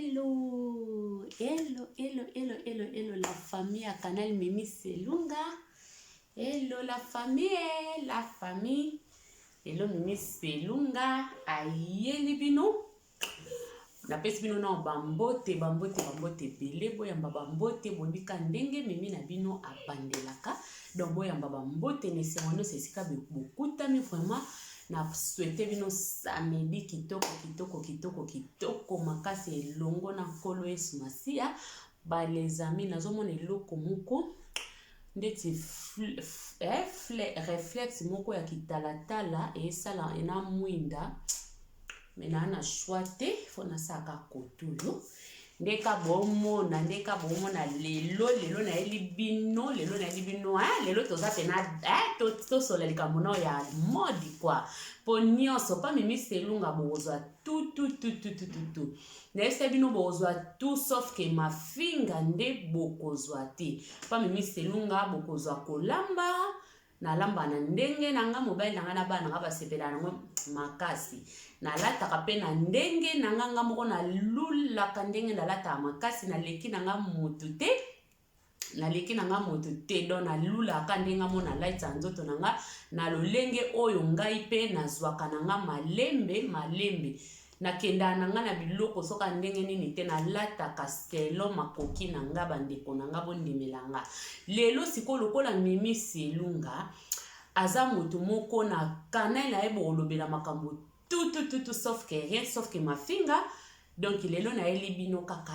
Hello, la famille à Canal Mimi Selunga. Hello la famille. Hello Mimi Selunga. Ayeli bino. Na pesi bino na bambote bele boyamba bambote bondika ndenge Mimi na bino abandelaka. Donc boyamba bambote ne semono sesika bokuta mi vraiment na souhaité bino samedi kitoko makasi elongo na nkolo Yesu Masia ba les amis nazomona eloko moko ndeti réflexe moko ya kitalatala esala ena mwinda mena na choite fona saka kotulo ndeka bomona lelo na elibino lelo toza pena to sola likamona ya modi kwa po nyonso pa Mimi Selunga bozwa tout na ese bino bozwa tout sauf que mafinga nde bokozwa te pa Mimi Selunga bokozwa kolamba na lamba na ndenge nanga mobile nanga na bana nga basepela nango makasi na lata kape na ndenge nanga nga moko na lula ka ndenge na lata makasi na leki nanga mutu te don na lula ka ndenge mo na light nzoto nanga na lolenge oyo ngai pe na zwaka nanga malembe na kenda nanga na biloko soka ndenge nini te na lata kastelo makoki nanga bandeko nanga bondimelanga lelo siko lokola Mimi Selunga aza mutu moko na kanai na ebo olobela makambo tout sauf que mafinga donc lelo na elibino kaka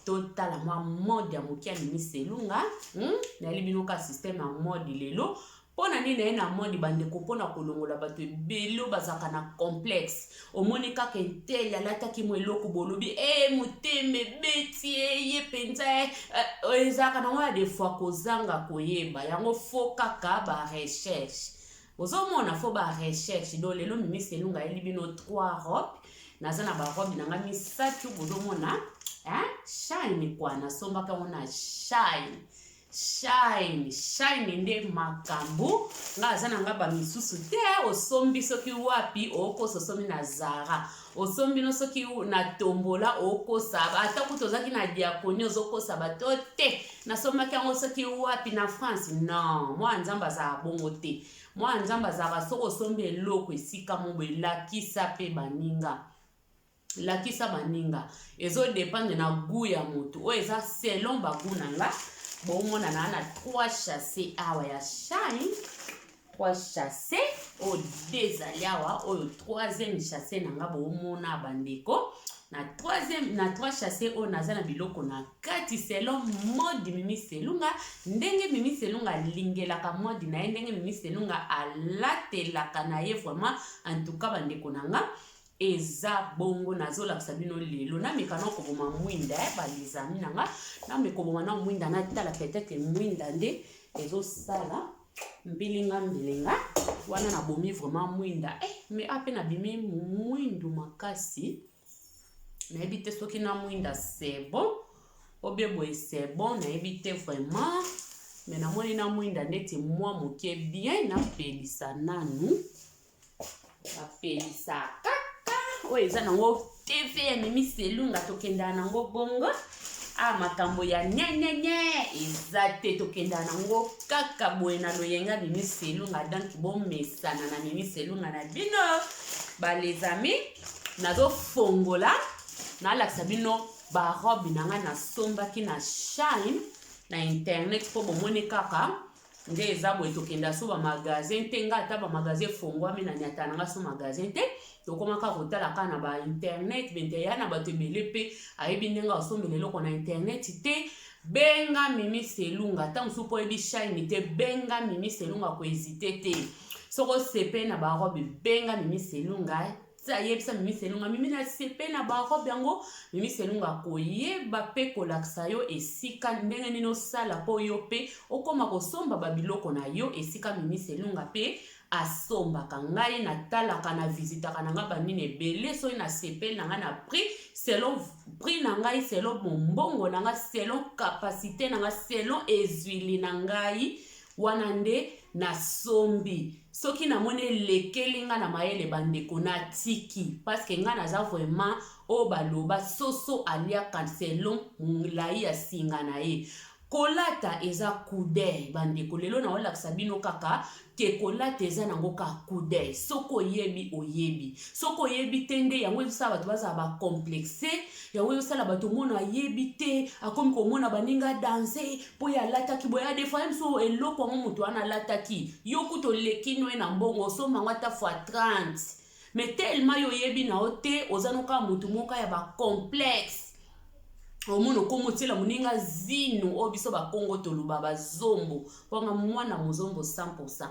totala mode ya moki ya Mimi Selunga na elibino ka système ya mode lelo pona nini na mode bandeko pona kolongola bato ebelo bazaka na complexe omoni kaka entele alataki mo eloko bolobi moteme beti ye penza ezaka nango ya des fois kozanga koyeba yango fo kaka ba recherche ozomona fo ba recherche do lelo Mimi Selunga elibino 3 robes naza na ba robe nanga misatu bozomona shine kwa nasombaka ona shine nde makambo nga aza nanga ba misusu te osombi soki wapi okosa osomi na Zara osombi no soki na tombola okosa ata kutozaki na diakonie ozokosa bato te nasombaki yango soki wapi na France non mwa nzamba za bongo te mwa nzamba za soko osombi eloko esika mobo lakisa pe baninga ezo dépendre na goût ya mutu oyo eza selon bagoût nanga bomona na 3 chassés awa ya shine 3 chassés o dezali awa oyo 3e chassé nanga bomona bandeko na 3 chassés o naza na biloko na kati selon mode Mimi Selunga ndenge Mimi Selunga lingelaka mode na ndenge Mimi Selunga alatelaka na ye vraiment en tout cas bandeko nanga eza bongo nazolakisa bino lelo na mekano koboma mwinda balizami nanga na mekoboma na mwinda na tala peut-être mwinda nde ezosala mbilinga wana na bomi vraiment mwinda mais ape na bimi mwindu makasi na ebite soki na mwinda c'est bon obebo c'est bon na ebite vraiment mais na moni na mwinda ndeti mwa moke bien na pelisa nanu na pelisa oyo eza nango TV ya Mimi Selunga tokenda nango bongo makambo ya nye eza te tokenda nango kaka boye na loyenga Mimi Selunga donc bomesana na Mimi Selunga na bino ba les amis nazofongola nalakisa bino ba robe nanga nasombaki na shine na internet po bomoni kaka nde eza boye tokenda so ba magasin te nga ata ba magasin fongwami na nyata nanga so magasin te tokomaka kotala ka na ba internet bente ya na bato ebele pe ayebi ndenga osombela eloko na internet te benga Mimi Selunga ta mosusu po ebi shine te benga Mimi Selunga ko hésiter te soko sepe na ba robe benga Mimi Selunga yebisa Mimi Selunga Mimi na sepe na ba robe yango Mimi Selunga koyeba pe kolakisa yo esika ndenge nini osala po yo pe okoma kosomba babiloko na yo esika Mimi Selunga pe asombaka ngai natalaka na visitaka nanga banini ebele soki na sepeli nanga na prix selon prix na ngai selon mombongo nanga selon capacité nanga selon ezwili na ngai wana nde na sombi soki na mone lekeli nga na mayele bandeko na tiki parce que nga naza vraiment o baloba soso aliaka selon molai ya singa na ye. Kolata eza kudai bandeko lelo na olakisa bino kaka ke kolata eza nango ka kudai soko yebi oyebi soko yebi tende yango ezosala bato baza ba complexe yango ezosala bato mona yebi te akomi komona baninga danse po ya lataki boya des fois so eloko ngo mutu ana lataki yo kuto lekino na mbongo so mangata fois 30 mais tellement yo yebi na ote ozanoka mutu moka ya ba complexe omono komo tela muninga zinu obiso ba Kongo toluba ba zombo ponga mwana muzombo 100%.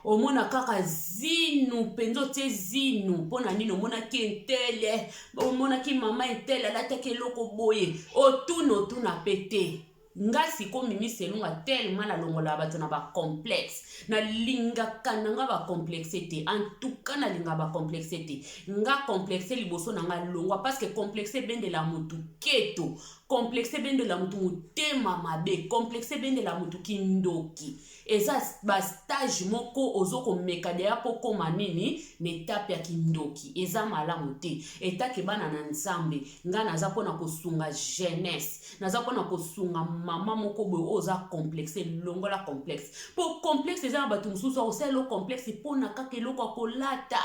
Omona kaka zinu penzo te zinu pona nino mona ki entele omona ki mama entele la teke loko boye otuna pete nga siko mimi selunga tellement na longola bato na ba complexe na linga kananga ba complexité en tout cas na linga ba complexité nga complexe liboso na nga longwa parce que complexe bende la mutu keto complexe bende la mutu mutema mabe complexe bende la mutu kindoki eza ba stage moko ozoko mekade ya poko manini ne tape ya kindoki eza malamu te etake bana na nzambe nga naza pona kosunga jeunesse naza pona kosunga mama moko boye oza complexe longola complexe po complexe eza batu mususu oselo complexe pona kaka eloko kolata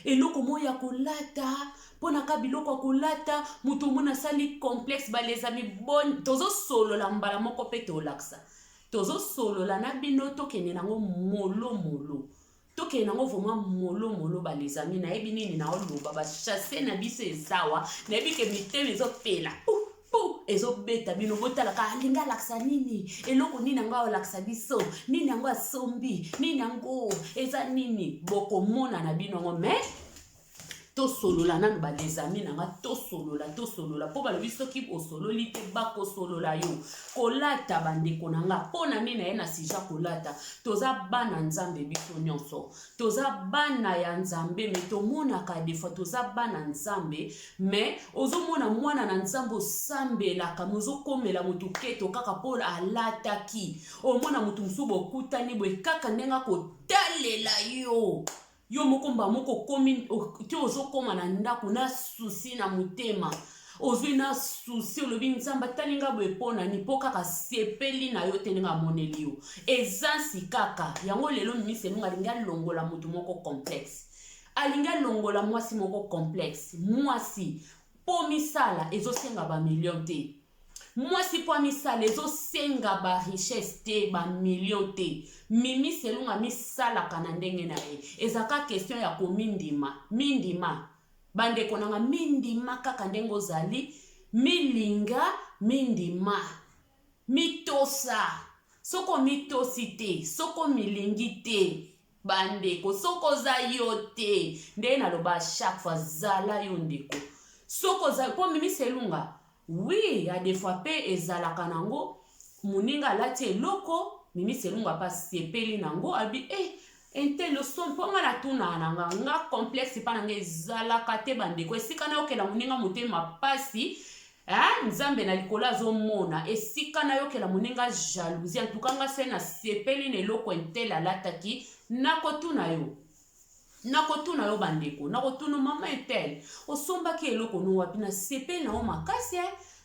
eloko moya kolata pona ka biloko kolata mutu mona sali complexe ba les amis bon tozo solo la mbala moko pe to laksa tozo solo la na bino tokene nango molo tokene nango vraiment molo ba les amis na yebi nini na oloba ba chasser na biso ezawa na yebi ke miteme ezopela ezobeta bino botala ka linga laksa nini eloko nini ngo laksa biso nini ngo asombi nini ngo eza nini boko mona na bino ngo mais to solola nanu ba des amis nanga to solola po balobi soki osololi te bako solola yo kolata bandeko nanga pona nini na ye na sija kolata toza bana nzambe biso nyonso toza bana ya nzambe me tomonaka defa toza bana nzambe me ozomona mwana na nzambe osambelaka mozokomela mutu keto kaka pola alataki omona mutu musu bokutani boye kaka ndenga kotalela yo mokomba moko komi ti ozokoma na ndako na susi na mutema ozwi na susi olobi nzamba talinga boye pona ni po kaka sepeli na yo te ndenge moneli yo ezansi kaka yango lelo miselunga alingi alongola mutu moko complexe alingi alongola mwasi moko complexe mwasi po misala ezosenga ba million te mwasi po misala ezosenga ba richesse te ba million te mimi selunga misalaka na ndenge na ye ezaka question ya mindima bandeko nanga mindima kaka ndenge ozali milinga mindima mitosa soko mitosi te soko milingi te bandeko soko za yo te ndenge naloba chaque fois zala yo ndeko soko za po mimi selunga oui ya des fois pe ezalaka nango muninga lati eloko mimi selunga pa sepeli nango abi entelo son po ngala tuna nga complexe pa nanga ezalaka te bandeko esika na yokela muninga mutema pasi nzambe na likolo azomona esika na yokela muninga jalousie en tout cas nga se na sepeli na eloko entela lataki nakotuna yo bandeko nakotuna mama etel osombaki eloko no wapi na sepeli na o makasi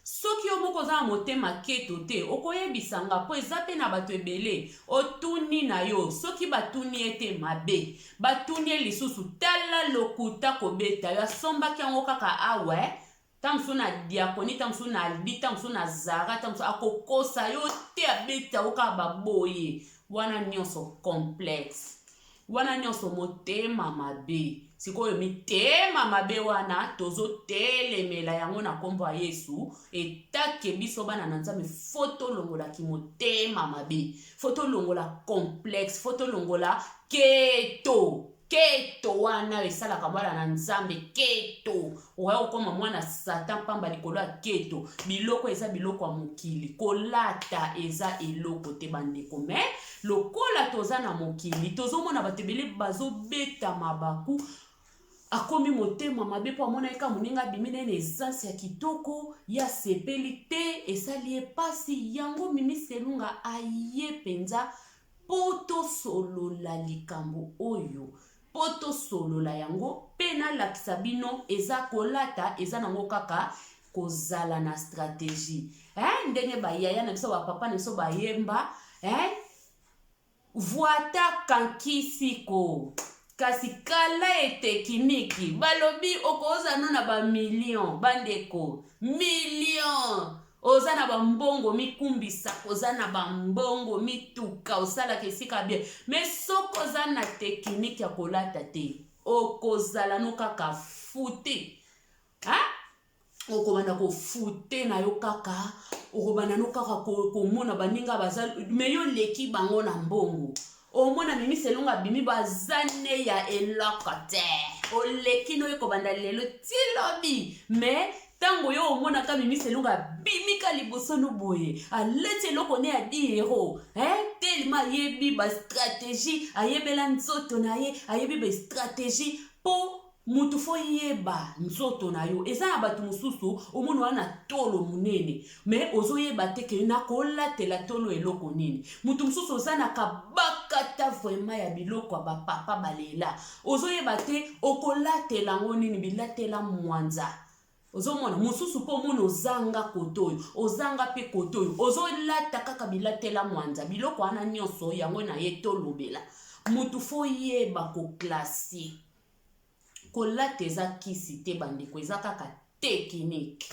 soki yo moko za motema keto te okoyebisanga po eza pe na bato ebele otuni na yo soki batuni ete mabe batuni lisusu tala lokuta kobeta yo asombaki yango kaka awe tamsu na diakoni tamsu na albi tamsu na zara tamsu akokosa yo te abeta oka baboye wana nyonso complexe wana nyonso motema mabe sikoyo mitema mabe wana tozotelemela yango na kombo ya Yesu etake biso bana na nzambe foto longola ki motema mabe foto longola complexe foto longola keto wana esalaka bana na nzambe keto oya okoma mwana satan pamba likolo ya keto biloko eza biloko ya mokili kolata eza eloko te bandeko me lokola toza na mokili tozomona bato ebele bazobeta mabaku akomi motema mabe po amona eka moninga bimina ene essence ya kitoko ya sepeli te esali epasi yango mimi selunga aye penza poto solola likambo oyo poto solola yango pena lakisabino eza kolata eza nango kaka kozala na stratégie ndenge bayaya na biso bapapa na biso bayemba voata kankisiko kasi kala etekiniki balobi okoza no na ba million bandeko million oza na bambongo mikumbisa oza na bambongo mituka osalaka esika bien mais soko oza na teknike ya kolata te okozala no kaka fute okobanda kofute na yo kaka okobanda no kaka komona baninga baza me yo leki bango na mbongo omona mimi selonga bimi bazane ya eloko te oleki no ekobanda lelo tilobi me tango yo omona ka mimi selonga bimika liboso no boye aleti eloko ne ya 10 euro telema ayebi ba stratégie ayebela nzoto na ye ayebi ba stratégie po mutu fo yeba nzoto na yo eza na bato mosusu omona wana tolo munene me ozoyeba te ke na kolatela tolo eloko nini mutu mosusu oza na kabakata vraiment ya biloko ya bapapa balela ozoyeba te okolatela ngo nini bilatela mwanza ozomona mosusu po mona ozanga kotoyo ozanga pe kotoyo ozolata kaka bilatela mwanza biloko wana nyonso yango na ye tolobela mutu fo yeba koklasi kolata eza kisi te bandeko eza kaka teknike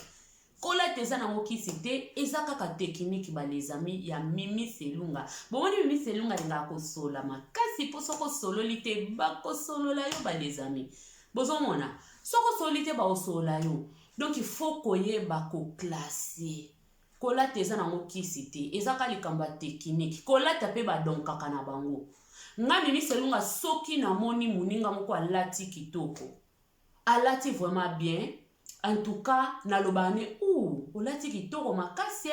kolata eza nango kisi te eza kaka teknike balezami ya Mimi Selunga bomoni Mimi Selunga alingaka kosola makasi mpo soko osololi te bakosolola yo balezami bozomona soko osoli te baosolola yo donc il faut koyeba koklase kolata eza nango kisi te eza ka likambo ya teknike kolata mpe badonkaka na bango nga Mimi Selunga soki na moni muninga moko alati kitoko alati vraiment bien en tout cas nalobane olati kitoko makasi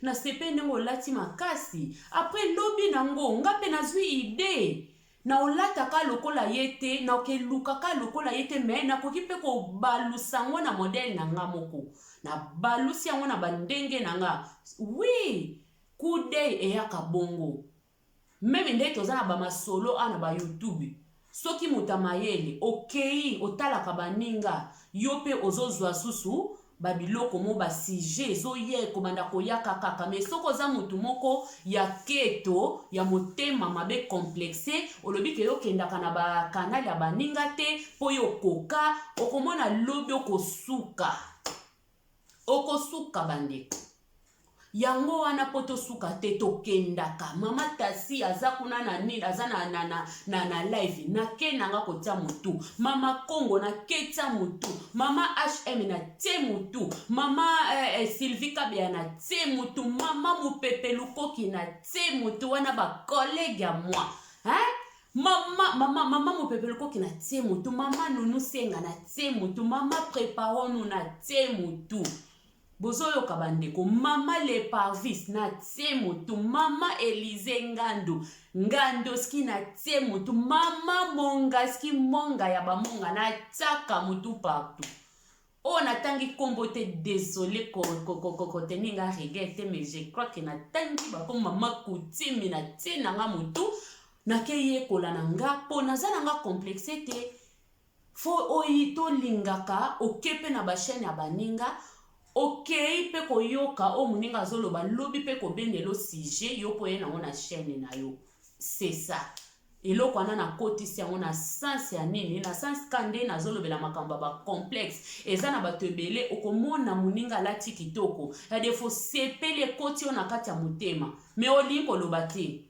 na sepe ndenge olati makasi après lobi nango nga pe nazwi idée na olataka lokola yete na okelukaka lokola yete me nakoki mpe kobalusa ngo na modele na nga moko na balusi yango na bandenge na nga oui kude eyaka bongo meme nde toza na bamasolo ana ba YouTube soki mutamayele okei otalaka baninga yo pe ozozwa susu babiloko mo basije ezoye komanda koyaka kaka me soko oza mutu moko ya keto ya motema mabe complexe olobi ke yokendaka na bakanali ya baninga te po yo koka okomona lobi okosuka bandeko yango wana poto suka te tokendaka mama Tasi aza kuna na nini aza na live na kenanga kotia mutu mama Kongo na ketia mutu mama HM na tie mutu mama Sylvie Kabea na tie mutu mama Mupepe Lukoki na tie mutu wana ba collègue ya moi mama Mupepe Lukoki na tie mutu mama Nunu Senga na tie mutu mama Préparons-nous na tie mutu bozoyo kabandeko mama Le Parvis na tie mutu mama Elize Ngando ski na tie mutu mama Monga ski monga ya bamonga na tsaka mutu partout natangi kombo te désolé kote ninga regette mais je crois que natangi bako mama Kutimi na tie nanga mutu nakeye kola nanga po nazana nga complexe te fo oyito lingaka okepe na ba chaîne ya baninga okei pe koyoka muninga zoloba lobi pe kobendelo sujet yo po yena na chaîne na yo c'est ça eloko wana na kotisi yango na sens ya nini na sens kande na zolobela makambo ba complexe eza na bato ebele okomona muninga lati kitoko ya defo sepele koti ona kati ya motema me olingi koloba te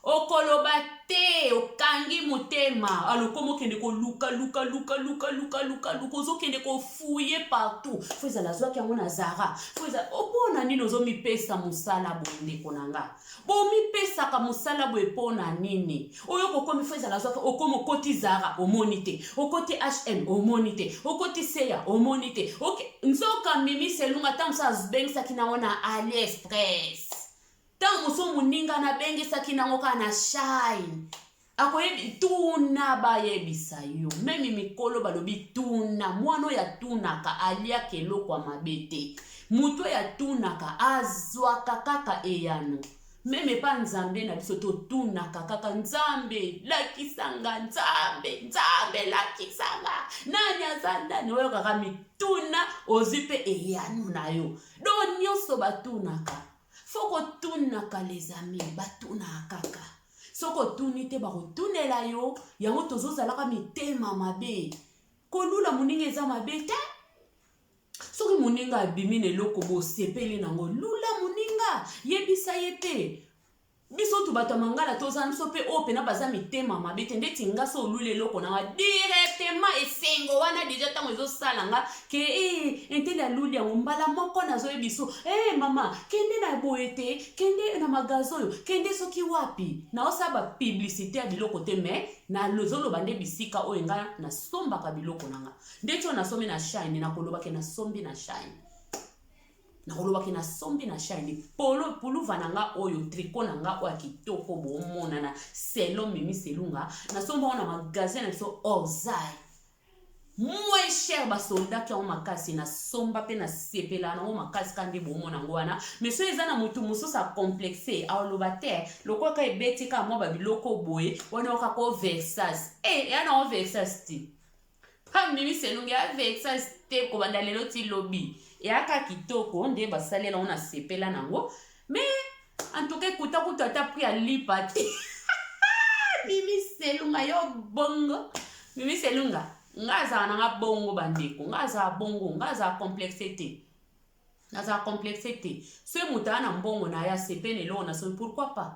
okoloba te okangi mutema alokomo kende ko luka ozokende ko fouiller partout foza la zwa kyango na Zara foza opona nini ozomi pesa musala bonde konanga bo mi pesa ka musala bo epona nini oyo kokomi foza la zwa okomo koti Zara omonite okoti HM omonite okoti Seya omonite okay nzoka Mimi Selunga tamsa zbengsa kina na AliExpress tango so muninga na benge saki nango kana shine akoyebi tuna bayebisa yo meme mikolo balobi tuna mwana ya tunaka aliaka eloko mabe te mutu ya tunaka azwaka kaka eyano meme pa nzambe na biso totunaka kaka nzambe lakisanga nzambe lakisanga nani aza ndani oyo kaka mituna ozwi mpe eyano na yo do nyonso batunaka foko tunaka les amis batunaka kaka soko tuni te bakotunela yo yango tozozalaka mitema mabe kolula moninga eza mabe te soki moninga abimi na eloko bosepeli nango lula moninga yebisa ye te biso tu bato mangala toza biso pe o pena baza mitema mabe te ndeti nga so olula eloko nanga directement esengo wana deja ntango ezosala nga ke entele aluli yango mbala moko nazoyebiso mama kende na boye te kende na magazo oyo kende soki wapi naosala bapublicité ya biloko te me nazoloba nde bisika oyo nga nasombaka biloko nanga ndeti oyo nasombi na shine nakolobake nasombi na shine nakolobaki na sombi na shine puluva nanga oyo triko nanga oyo kitoko bomona na selo mimi selunga na somba wana magasin na biso Orzai moins cher basoldat ki makasi na somba pe na sepela na makasi kandi bomona ngwana mais so eza na mutu mususu a complexé aloba te lokoka ebeti ka mwa babiloko boye wana oka ko Versace yana o Versace ti pa mimi selunga ya Versace te ko banda lelo ti lobby yaka kitoko nde basalela ona sepela nango mais en tout cas kuta ta pri alipa te mimi selunga yo bongo mimi selunga ngaza na bongo bandeko ngaza bongo ngaza complexité ngaza complexité so muta na mbongo na ya sepene lo na so pourquoi pas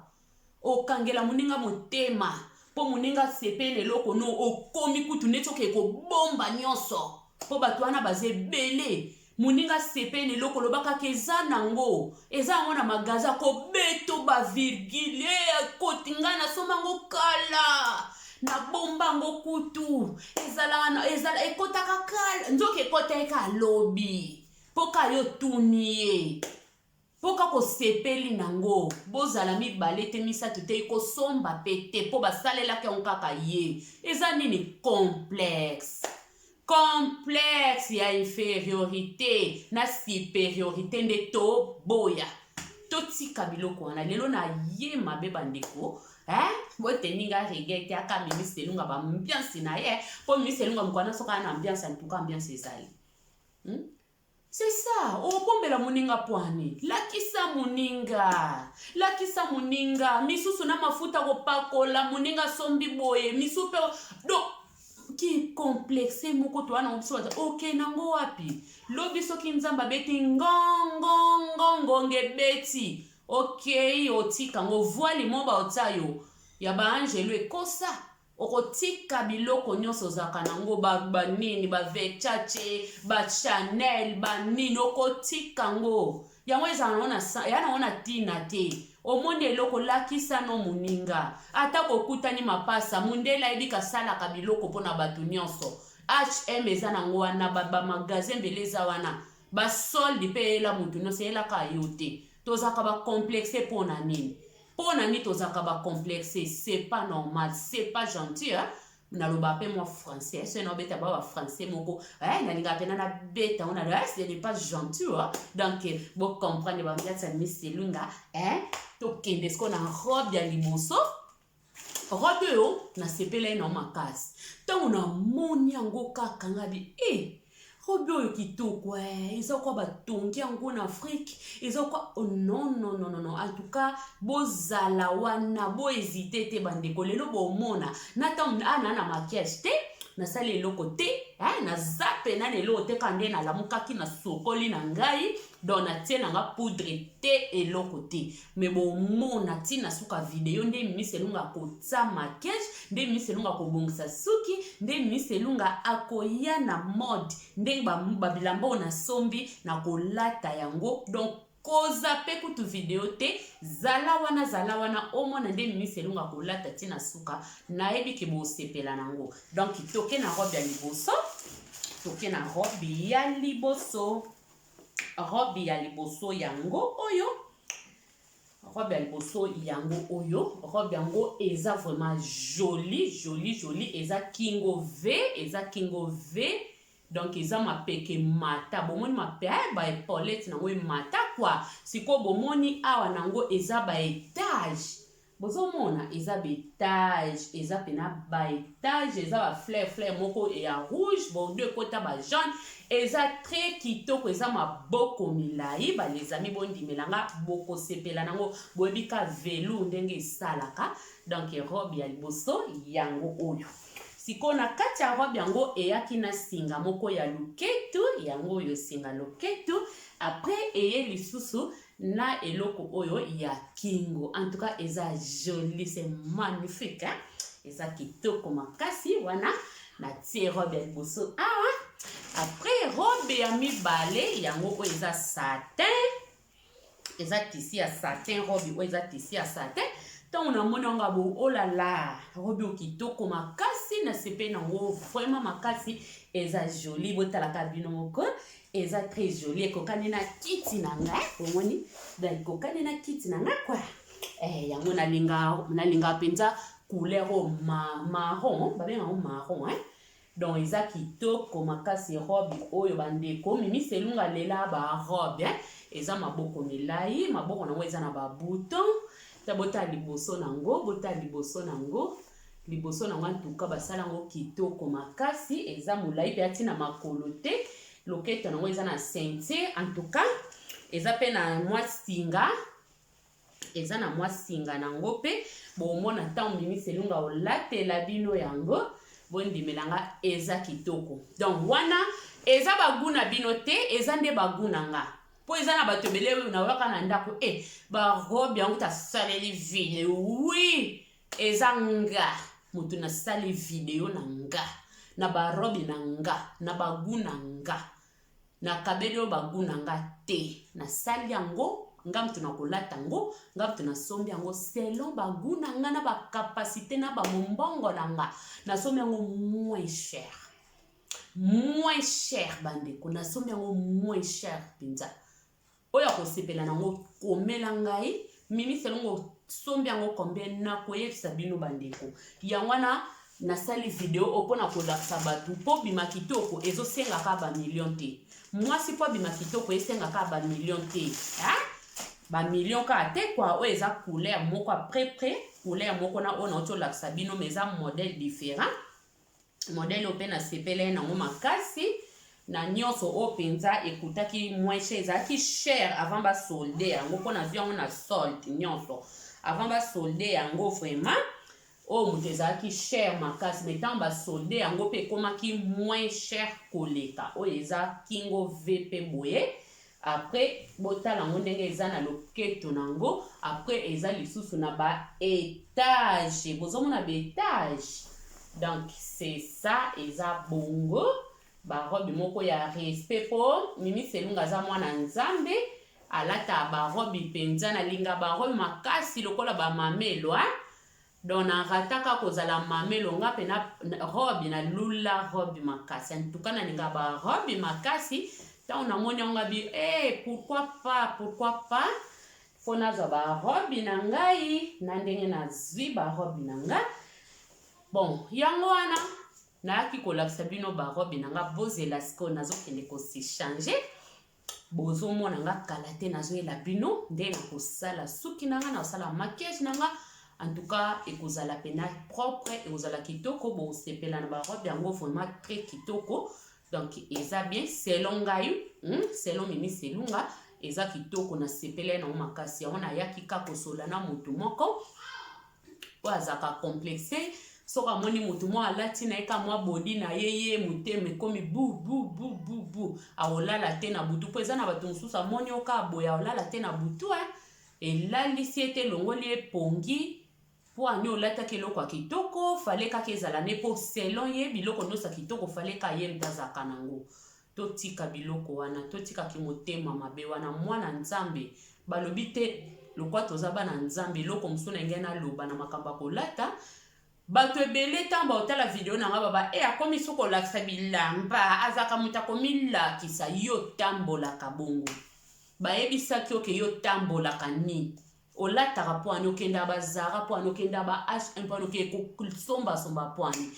okangela muninga motema po muninga sepene loko no okomi kutu netoke ko bomba nyonso po batwana baze belé muninga sepene loko lobaka keza nango eza ngona magaza ko beto ba virgule kotinga na somango kala na bomba ngo kutu ezala ekotaka kala nzoke ekoteka lobi poka yo tunie poka ko sepeli nango bozala mibale te misatu te ikosomba pete po basalela ke onkaka ye eza nini complexe ya infériorité na supériorité nde to boya totika biloko wana lelo na ye mabe bandeko boteninga regete aka mimi selunga ba ambiance na ye po mimi selunga mkwana soka na ambiance en tout cas ambiance ezali c'est ça obombela muninga pwani lakisa muninga misusu na mafuta kopakola muninga sombi boye misupe do ki complexe moko to wana obiso okay nango wapi lobi soki nzamba beti ngongo ngebeti okay otika ngo voile moba otayo ya ba angelo ekosa okotika biloko nyonso zaka nango ba nini ba Versace ba Chanel ba nini okotika ngo yango yana ona tina te omoni eloko lakisa no muninga ata kokutani mapasa mundela ebika sala ka biloko pona batu nyonso H&M eza nango wana ba magasin beleza wana ba solde pe ela mutu nyonso ela ka yote tozaka ba complexe pona nini tozaka ba complexe c'est pas normal c'est pas gentil naloba pe moi français c'est no beta ba français moko nalinga pena na beta on a ce n'est pas gentil donc bo comprendre ba mbiatsa miselunga to kende sko na robe ya liboso robe yo na sepela ina makasi tango na moni yango kaka ngabi robe oyo kitoko ezokwa batongi yango na Afrique ezokwa non en tout cas bozala wana bo hésiter te bandeko lelo bomona na tango na maquillage te na sala eloko te na zape na lelo te kande na lamukaki na sokoli na ngai don na tie na nga poudre te eloko te me bomona tina suka video nde miselunga kotsa maquillage nde miselunga kobongisa suki nde miselunga akoya na mode nde babilamba na sombi na kolata yango donc koza pe kutu video te zala wana omona nde miselunga kolata tina suka na yebi ke bo sepela nango donc toke na robe ya liboso robe ya liboso yango oyo robe ya liboso yango oyo robe yango eza vraiment joli eza kingo V donc eza mapeke mata bomoni mapeke ba epaulette nango mata kwa siko bomoni awa nango eza ba étage bozomona eza ba étage eza pena ba étage eza ba fleur moko ya rouge bon deux kota ba jaune eza très kitoko eza maboko milai ba les amis bondimelanga boko sepela nango boyebika velu ndenge esalaka donc robe ya liboso yango oyo siko na kati ya robe yango eyaki na singa moko ya luketu yango oyo singa loketu après eye lisusu na eloko oyo ya kingo en tout cas eza joli c'est magnifique hein? Eza kitoko makasi wana na tie robe ya liboso awa après robe ya mibale yango oyo eza satin eza tisi ya satin robe oyo eza tisi ya satin ntango namoni yango abo olala robe oyo kitoko makasi na sepe nango vraiment makasi eza joli botalaka bino moko eza très joli ekokani na kiti na nga omoni ekokani na kiti na nga kwa yango nalinga mpenza couleur marron babenga marron hein donc eza kitoko makasi robe oyo bandeko mimi selunga lela ba robe hein eza maboko milai maboko nango eza na ba bouton bota liboso nango en tout cas basala ngo kitoko makasi eza mulai pe atina makolo te loketo nango eza na ceinture en tout cas eza pe na mwa singa eza na mwa singa nango pe bomona ntango mimi selunga olatela bino yango bondimelanga eza kitoko donc wana eza baguna bino te eza nde baguna nga po eza na bato ebele oyo nawaka na ndako ba robe yango tasaleli video oui eza nga moto nasali video na nga na ba robe na nga na baguna nga na kabeli oyo baguna nga te nasali yango nga mtu nakolata yango nga mtu nasombi yango selon baguna nga na bakapasite na bamombongo na nga nasombi yango moins cher bandeko nasombi yango moins cher mpenza oyo akosepela nango komela ngai mimi selongo sombi yango combien nakoyebisa bino bandeko yango wana nasali video opona kolakisa bato mpo bima kitoko ezosengaka ba million te mwasi mpo bima kitoko esengaka ba million te ba million ka te kwa oyo eza couleur moko après couleur moko na ona otolakisa bino mais eza modèle différent modèle ope na sepele nango makasi na nyonso o penza ekutaki moins cher ezalaki cher avant basolde yango mpona viango na solde nyonso avant basolde yango vraiment o moto ezalaki cher makasi mais ntango basolde yango mpe ekomaki moins cher koleka oyo eza kingo v mpe boye après botala yango ndenge eza na loketo nango après eza lisusu na baétage bozomona baétage donc c'est ça eza bongo barobe moko ya respect po mimi selunga za mwana nzambe alata barobe mpenza nalinga barobe makasi lokola bamamelo donc narataka kozala mamelo nga mpe na robe na lula robe makasi antuka nalinga barobe makasi ntango namoni yango abi pourquoi pas fo nazwa barobe na ngai na ndenge nazwi barobe na nga bon yango wana nayaki kolakisa bino barobe na nga bozela sikoyo nazokende kosichange bozomona nga kala te nazoyela bino nde nakosala suki na nga nakosala maquillage na nga en tout cas ekozala pena propre ekozala kitoko bosepela na barobe yango vraiment très kitoko donc eza bien selon ngai selon mimi selunga eza kitoko nasepela nango makasi yango nayaki kaka kosola na motu moko po azalaka complexe soka moni mutu mwa alati na eka mwa bodi na ye muteme komi bu aolala te na butu po eza na bato mosusu amoni oka aboya olala te na butu elalisi ete longoli epongi po ani olataki eloko ya kitoko fale kaka ezala ne po selon ye biloko nyonso ya kitoko fale ka ye mtazaka nango totika biloko wana totikaki motema mabe wana mwana nzambe balobi te lokwa toza bana nzambe eloko mosusu na ngai naloba na makambo ya kolata bato ebele ntango baotala video na nga baba akomi soki olakisa bilamba azaka moto akomilakisa yo tambolaka bongo bayebisaki oke yo tambolaka nini olataka poani okenda bazara poani okenda ba H1 poani okosomba poani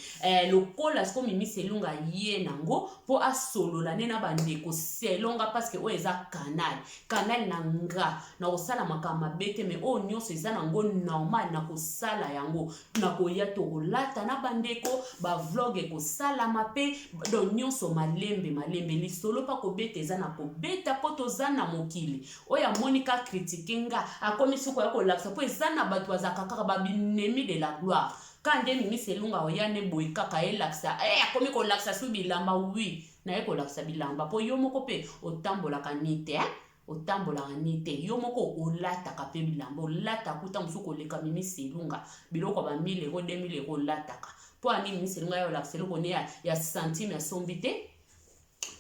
lokola siko mimi selunga ye nango po asolola ne na bandeko selonga parce que o eza canal na nga na kosala makambo mabe te me oyo nyonso eza nango normal na kosala yango na koya to kolata na bandeko bavlog ekosalama mpe do nyonso malembe lisolo pa kobeta eza na kobeta po toza na mokili oyo amoni ka kritike nga akomi suko ya kolakisa po eza na bato bazalaka kaka babinemi de la gloire kande mimi selunga oya ne boye kaka elakisa akomi kolakisa su bilamba wi na ye kolakisa bilamba po yo moko mpe otambolaka nite otambolaka nite yo moko olataka mpe bilamba olataka kuta mosuku koleka mimi selunga biloko ba 1000 € 2000 € olataka po ani mimi selunga ya olakisa eloko ne ya centime ya sombi te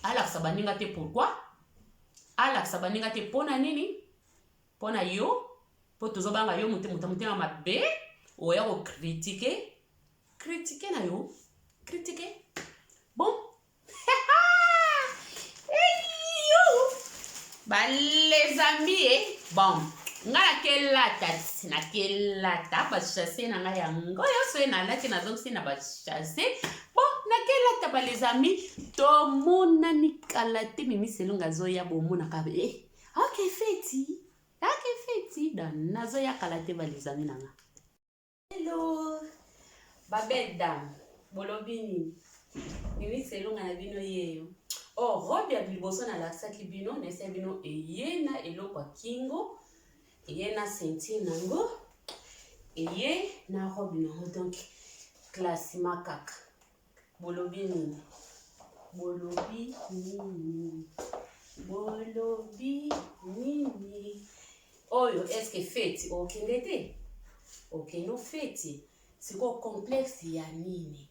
alakisa baninga te pourquoi alakisa baninga te mpona nini mpona yo po tozobanga yo motema mabe oya kokritike na yo kritike bon les amis bon nga nakelata bachasse na nga yango yoso nalati nazongisi na bachasse bon nakelata les amis tomonani kala te mimi selunga azoya bomonaka ok feti dan nazoya kala te les amis na nga hello babelle dame bolobi nini mimi selunga na bino yeyo robe ya liboso na lakisaki bino nese bino eye na eloko ya kingo eye na ceinture nango eye na robe nango donc classe makaka bolobi nini oyo eske feti okende te okende feti siko complexe ya nini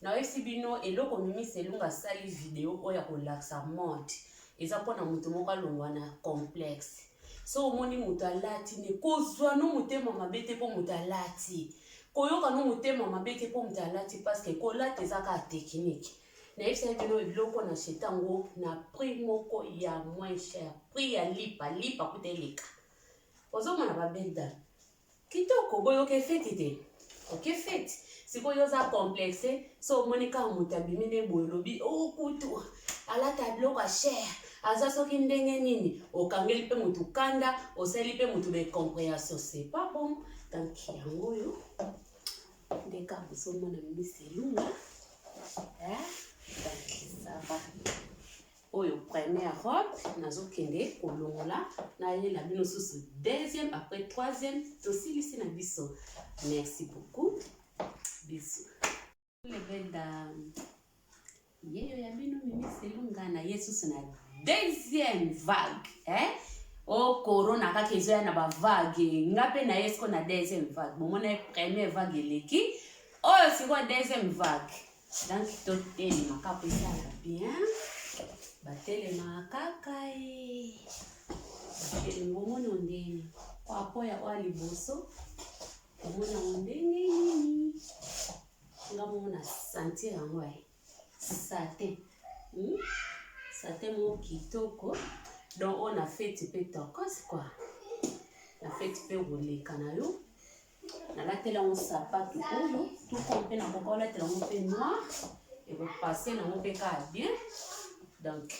na esi bino eloko mimi selunga sali video oya kolakisa mode eza pona mutu moko alongwa na complexe so omoni mutu alati ne kozwa no mutema mabe te po mutu alati koyoka no mutema mabe te po mutu alati parce que kolata eza ka technique na esi bino eloko na chetango na prix moko ya moins cher prix ya lipa kuteleka ozomona babenda kitoko boyo ke feti te ok feti sikoyo za complexe so monika mutu abimine boyolobi kutu alata biloko cher aza soki ndenge nini okangeli mpe mutu kanda osali mpe mutu becompréhension c'est pas bon donc yango oyo ndeka bozomona mimi selunga donc ça va oyo première robe nazokende kolongola nayelela bino susu deuxième après troisième tosilisi na biso merci beaucoup bisous les belles dames yeyo ya bino mimi selunga na yesusu na deuxième vague corona kaka ezoya na bavague nga mpe na ye siko na deuxième vague bomona première vague eleki oyo sikoyo deuxième vague donc totelema po esalaka bien batelemaka kaka batelema omona ondenge kwapoya oya liboso omona ondenge nini nga mona sentir yango satin moko kitoko donc on a feti mpe tokos quoi na feti mpe koleka na yo nalatela yango sapatu oyo tuko mpe na koka olatela yango mpe noir ekopase nango mpe kaka bien donc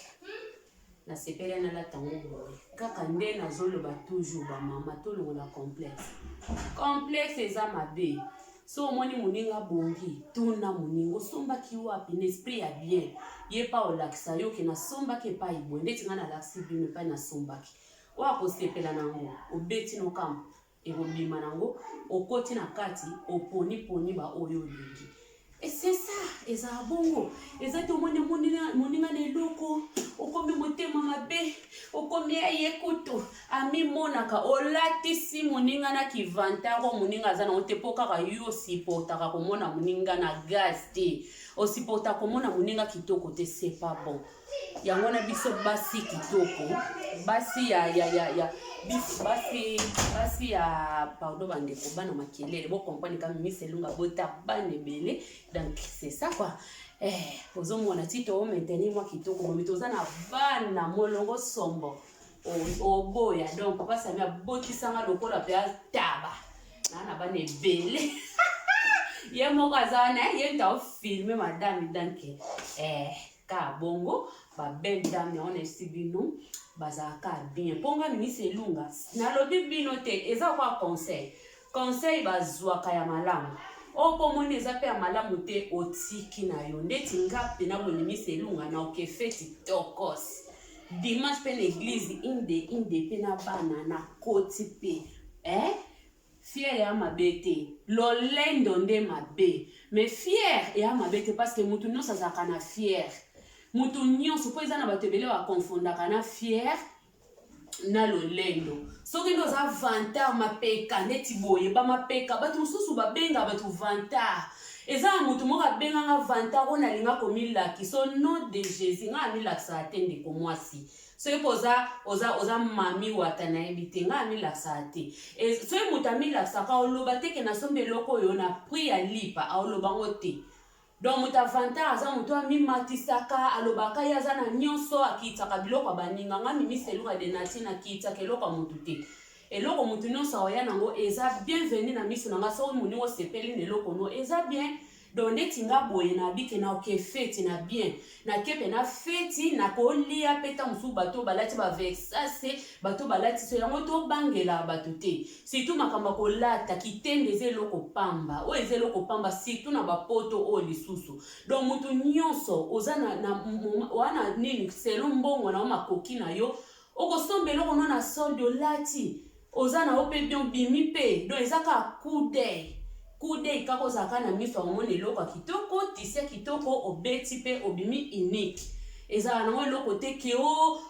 nasepeli nalata yango boye kaka nde nazoloba toujours bamama tolongola complexe eza mabe so omoni moninga bongi tuna moninga osombaki wapi na esprit ya bien ye pa olakisa yo ke nasombaki epai boye ndeti nga nalakisi bino epai nasombaki oyo akosepela nango obeti nokamba ekobima nango okoti na kati oponi ba oyo olingi et c'est ça eza bongo eza te omoni moninga na eloko okomi motema mabe okomi aye kutu amimonaka olatisi moninga na kivantaro moninga aza nango te mpo kaka yo osipotaka komona moninga na gaz te osipota komona moninga kitoko te c'est pas bon yango na biso basi kitoko basi basi ya pardon bandeko bana makelele bo comprendre kama mimi selunga bota bane belé donc c'est ça quoi ozomona tito o maintenir moi kitoko mo mitoza na bana molongo sombo oboya donc papa Sami abotisanga lokola pe taba na ba ne bele ye moko azana ye nta filmer madame donc ka bongo ba belle dame on est bino bazaka bien ponga Miss Elunga na lobi bino te eza kwa conseil bazwaka ya malamu opo moni eza pe ya malamu te otiki na yo ndeti ngapi na boni Miss Elunga na okefeti tokos dimanche pe l'église inde pe na bana na koti pe fier ya mabete lolendo nde mabe mais fier ya mabete parce que mutu nyonso azalaka na fier mutu nyonso po eza na bato ebele bakonfondaka na fier na lolendo soki ndo oza vantard mapeka neti boye bamapeka bato mosusu babenga bato vantard eza mutu moko abenganga vantard oyo nalinga komilaki so nom de Jésus nga amilakisaka te ndeko mwasi soki po oza mami wata nayebi te nga amilakisaka te soki mutu amilakisaka oloba teke nasomba eloko oyo na pri ya lipa aolobango te donc mutu avantard aza mutu amimatisaka alobaka ye aza na nyonso akitaka biloko ya baninga nga Miss Elunga de Natie nakitaka eloko ya mutu te eloko mutu nyonso aoya nango eza bienvenu na miso nanga soki moningo osepeli na eloko no eza bien donc neti nga boye na bike na oke feti na bien na kepe na feti na kolia peta mosusu bato balati bavexase bato balati so yango tobangela bato te surtout makambo kolata kitende eza eloko pamba oyo eza eloko pamba surtout na bapoto oyo lisusu donc mutu nyonso oza wana nini selo mbongo na makoki na yo okosomba eloko no na solde olati oza na ope bien bimi pe donc eza ka coup d'œil kako zaka na miso amoni eloko kitoko tise kitoko obeti pe obimi unique eza na eloko te ke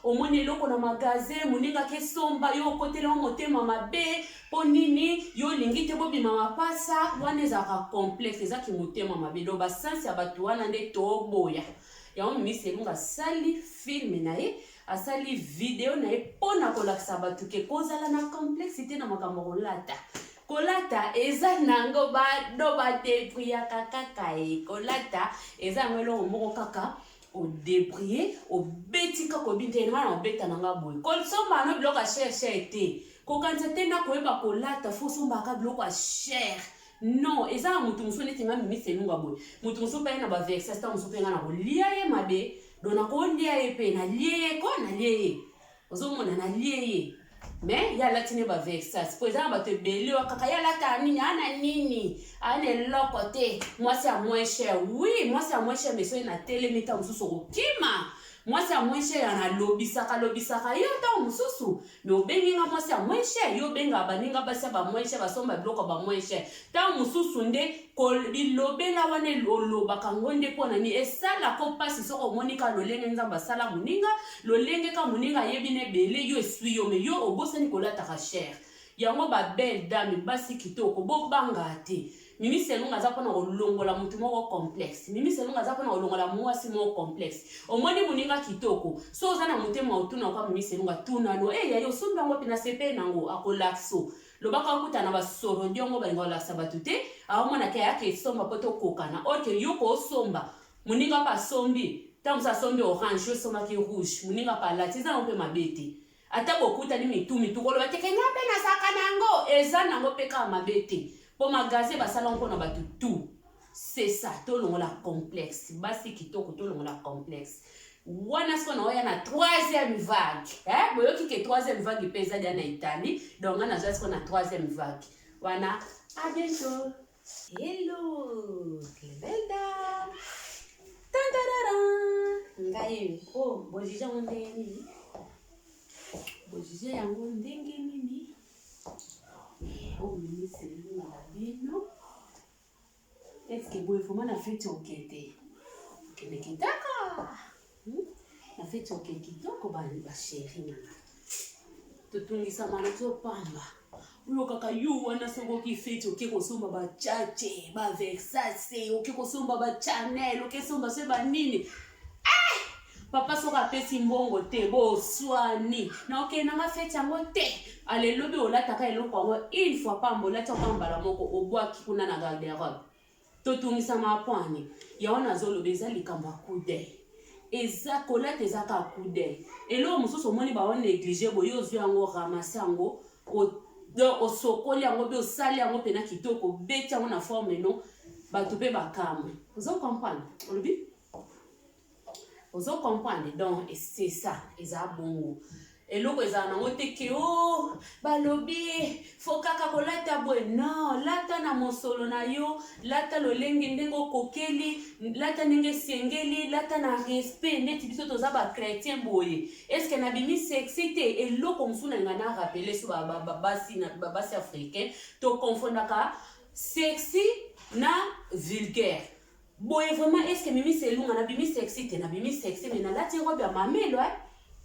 omoni eloko na magasin moninga ke somba yo kotela motema mabe po nini yo lingi te bobima mapasa wana ezaka complexe eza ki motema mabe do basansi ya bato wana nde toboya yango Miss Elunga asali film na ye asali video na ye pona kolakisa bato ke kozala na complexité na makambo kolata eza nango bado badebria kaka kolata eza ngelo moko kaka o débrouiller o beti kako binte na obeta nanga boy kolsomba no biloko cher ete kokanza te na koyeba kolata fo somba ka biloko cher non eza mutu muso neti nga Miss Elunga boy mutu muso pe na ba verset sta muso pe nga na kolia ye mabe dona ko lia ye pe na lie ko na lie ozomona na lie mais ya latine ba vexas po eza bato ebele kaka ya lata nini ana nini ana eloko te mwasi ya moins cher oui mwasi ya moins cher mais so na tele meta mususu kokima mwasi ya moins cher ana lobisaka yo ta mususu mais obenginga mwasi ya moins cher yo benga baninga basi ba moins cher basomba biloko ba moins cher ta mususu nde bilobela wana lolobaka ngonde pona ni esala ko pasi soko monika lolenge nzamba sala moninga lolenge ka moninga yebine bele yo esui yo me yo obosani kolata ka cher yango ba belle dame basi kitoko bo banga te Miss Elunga za pona kolongola mutu moko complexe Miss Elunga za pona kolongola mwasi moko complexe omoni moninga kitoko so za na mutema otuna kwa Miss Elunga tuna no yayo somba ngo pina sepe nango akolakso lobaka kuta na basoro ndiongo balingola sabatute awomona ke yake somba poto kokana oke yoko somba moninga pa sombi tamsa sombi orange yo somba ki rouge moninga pa latiza on pe mabete ata bokuta ni mitu kolo bateke ngape na saka nango eza nango peka mabete po magasin basala onko na batu tout c'est ça to longola complexe basi kitoko to longola complexe wana sona oya na troisième vague boyoki ke troisième vague pesa dia na Italie donc na zwa sona troisième vague wana à bientôt hello Clevelda tantarara ngai bojija ndeni bojija yango ndenge nini Miss Elunga na bino est-ce que boy faut na fete okete kene kitaka na fete okete kitoko ba chérie nana tutungisa mana to pamba uyo kaka yu wana songo ki fete okeko somba ba chache ba vexase okeko somba ba Chanel okeko somba se ba nini papa soka pesi mbongo te bo swani na oke na ngafeti yango te ale lobi olataka eloko yango une fois pamba olata pambala moko obwaki kuna na garde-robe totungisa mapwani yaona zolobe eza likamba coup d'œil eza kolata eza ka coup d'œil elo mosusu omoni ba on négliger boyo ozwi yango ramasser yango osokoli yango be osali yango pena kitoko beti yango na forme no bato pe bakamwe ozo comprendre olobi ozo comprendre donc c'est ça eza bongo eloko eza nango te ke o balobi fo kaka kolata boye non lata na mosolo na yo lata lolenge ndenge okokeli lata ndenge esengeli lata na respect ndeti biso toza bachrétien boye eske nabimi sexy te eloko mosusu na nga na rappele so babasi africain tokofondaka sexy na vulgaire boye vraiment eske mimi selunga nabimi sexy te nabimi sexy me nalati robe ya mamelo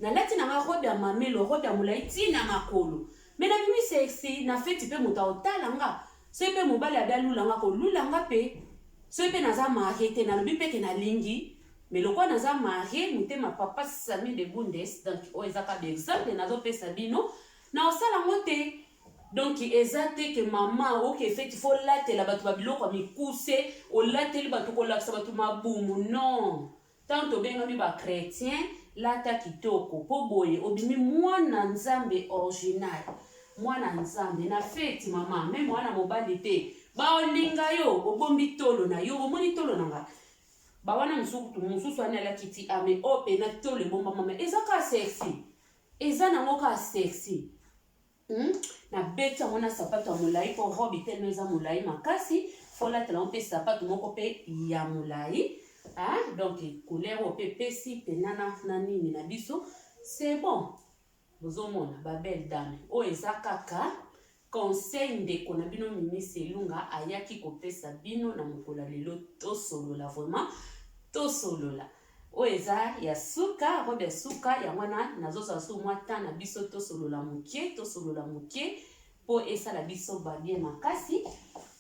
nalati na robe ya mamelo robe ya molai tina makolo me nabimi sexy na feti pe moto otala nga so pe mobali abia lulanga ko lulanga pe so pe naza marié te nalobi pe ke nalingi me lokwa naza marié mutema papa Sami de Bundes donc o ezaka be exemple nazo pesa bino na osala ngote donc eza te ke mama oke feti fo latela bato babiloko mikuse olateli bato kolakisa bato mabumu non tant tobengami bachrétien lata kitoko po boye obimi mwana nzambe original mwana nzambe na feti mama me mwana mobali te baolinga yo obombi tolo na yo omoni tolo nanga bawana mususu ane alakiti ame ope na tolo ebomba mama eza ka sexy eza nango ka sexy na beti yango na sapato ya molai po robe telema eza molai makasi fo latela ngo mpe sapato moko mpe ya molai donc couleur ope pesi penana na nini na biso c'est bon bozomona ba belle dame o eza kaka conseil ndeko na bino Mimi Selunga ayaki kopesa bino na mokolo lelo tosolola vraiment tosolola o eza ya suka robe ya suka ya wana nazosa so mwa ta na biso tosolola mokie po esala biso ba bien makasi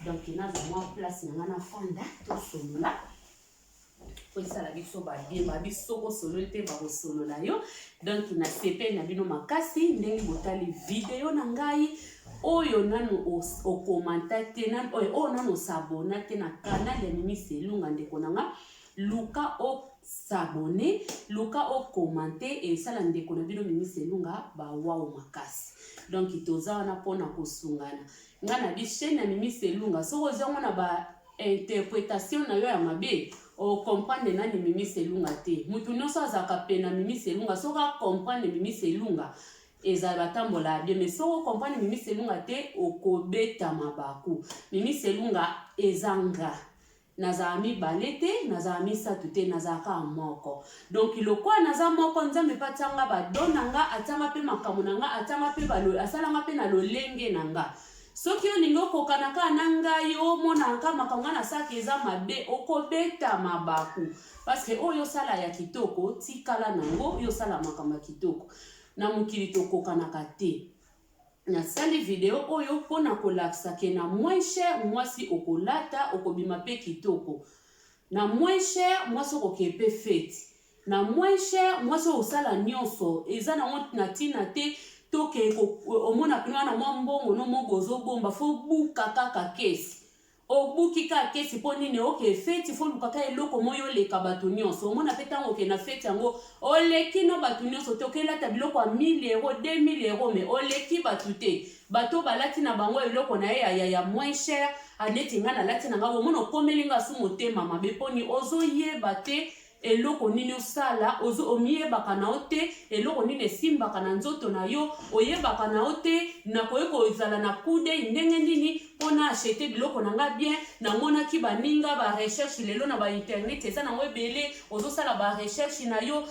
donc naza mwa place na ngana fanda tosolola po esala biso ba bien ba biso ko solo te ba ko solola yo donc na sepe na bino makasi ndenge botali video na ngai oyo nanu o commenter te nan oyo nanu s'abonner te na canal ya Mimi Selunga ndeko nanga luka o s'abonner luka o commenter et sala ndeko na bino Mimi Selunga ba wawo makasi donc toza wana pona kosungana ngana bi chaîne ya Mimi Selunga soko zango na ba interprétation na yo ya mabe o comprendre nani Mimi Selunga te mutu nyonso azaka pena Mimi Selunga soka comprendre Mimi Selunga eza batambola bien mais soko comprendre Mimi Selunga te okobeta mabaku Mimi Selunga ezanga naza mibale te naza misatu te nazaka moko donc lokwa naza moko nzambe patanga badonanga atanga pe makambo nanga atanga pe balo asalanga pe na lolenge nanga soki olingi okokanaka na ngai omonaka makambo na saki eza mabe okobeta mabaku parce que oyo sala ya kitoko tikala nango yo sala makambo ya kitoko na mokili tokokanaka te na sali video oyo pona kolakisa ke na moins cher mwasi okolata okobima pe kitoko na moins cher mwasi okokepe feti na moins cher mwasi osala nyonso eza na tina te toke omona pino na mwa mbongo no mo bozobomba fo buka kaka kesi obuki ka kesi po nini oke feti fo lukaka eloko moyo leka bato nyonso omona pe tango ke na feti yango oleki no bato nyonso te okelata biloko ya 1000 euros 2000 euros mais oleki bato te bato balati na bango eloko na ye ya moins cher aneti nga na lati na nga omona okomeli nga su motema mabe poni ozoyeba te eloko nini osala omiyebaka na yo te eloko nini esimbaka na nzoto na yo oyebaka na yo te nakoyeba kozala na kude ndenge nini mpona achete biloko na nga bien namonaki baninga barecherche lelo na bainternet eza nango ebele ozosala barecherche na yo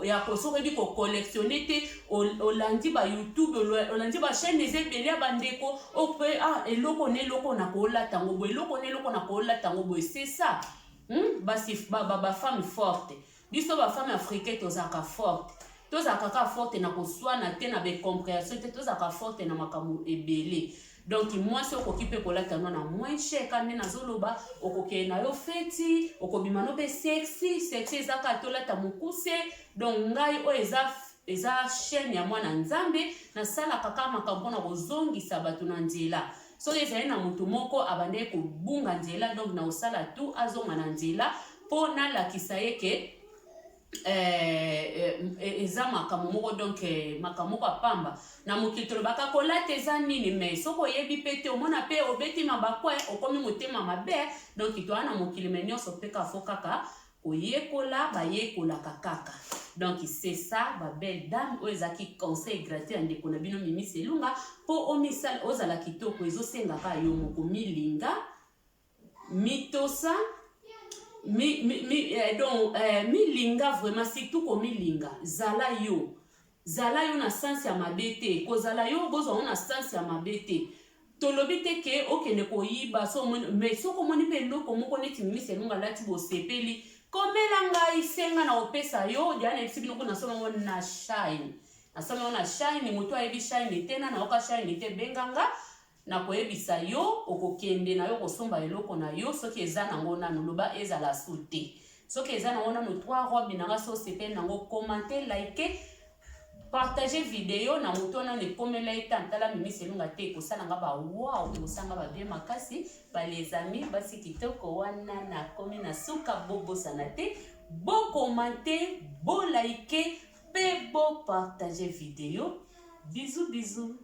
ya kosokebi kocollectionne te olandi bayoutube olandi bachaîne eza ebele ya bandeko ope eloko na eloko na koolata yango boye eloko na eloko na koolata yango boye c'est ça ba femme forte biso ba femme africaine tozaka forte tozaka forte na koswana te na be compréhension te tozaka forte na makambo ebele donc moi so okokipe kolata no na moins cher quand na zoloba okoke na yo feti okobima no be sexy ezaka tolata mukuse donc ngai o eza chaîne ya mwana nzambe na sala kaka makambo na kozongisa bato na nzela so ezali na mutu moko abande kobunga nzela donc na osala tout azonga na nzela po nalakisa ye ke eza makambo moko donc makambo moko apamba na mokili tolobaka kolata eza nini mais soki oyebi mpe te omona mpe obeti mabakwe okomi motema mabe donc toa na mokili me nyonso mpe kafo kaka koyekola bayekolaka kaka. Donc c'est ça babelle dame oyo ezalaki conseil gratuit ya ndeko na bino Mimi Selunga mpo omisala ozala kitoko ezosengaka yo moko milinga mitosa milinga vraiment surtout ko milinga zala yo na sens ya mabete kozala yo bozwa na sens ya mabete tolobi te ke okende koyiba so mais soko moni pe ndoko moko neti Mimi Selunga lati bosepeli komela ngai senga na opesa yo diana ebisibino ko nasoma ngo na shine moto ayebi shine tena na oka shine te benganga na koyebisa yo okokende na yo kosomba eloko na yo soki eza nango nanu loba ezala sute soki eza nango nanu 3 robe nanga so sepeli nango commenter like partager video na moto wana nekomela eta ntala Mimi Selunga te kosala nga ba wow ekosanga ba bien makasi ba les amis basi kitoko wana na komi na suka bobosana te bo commenter bo like pe bo partager video bisous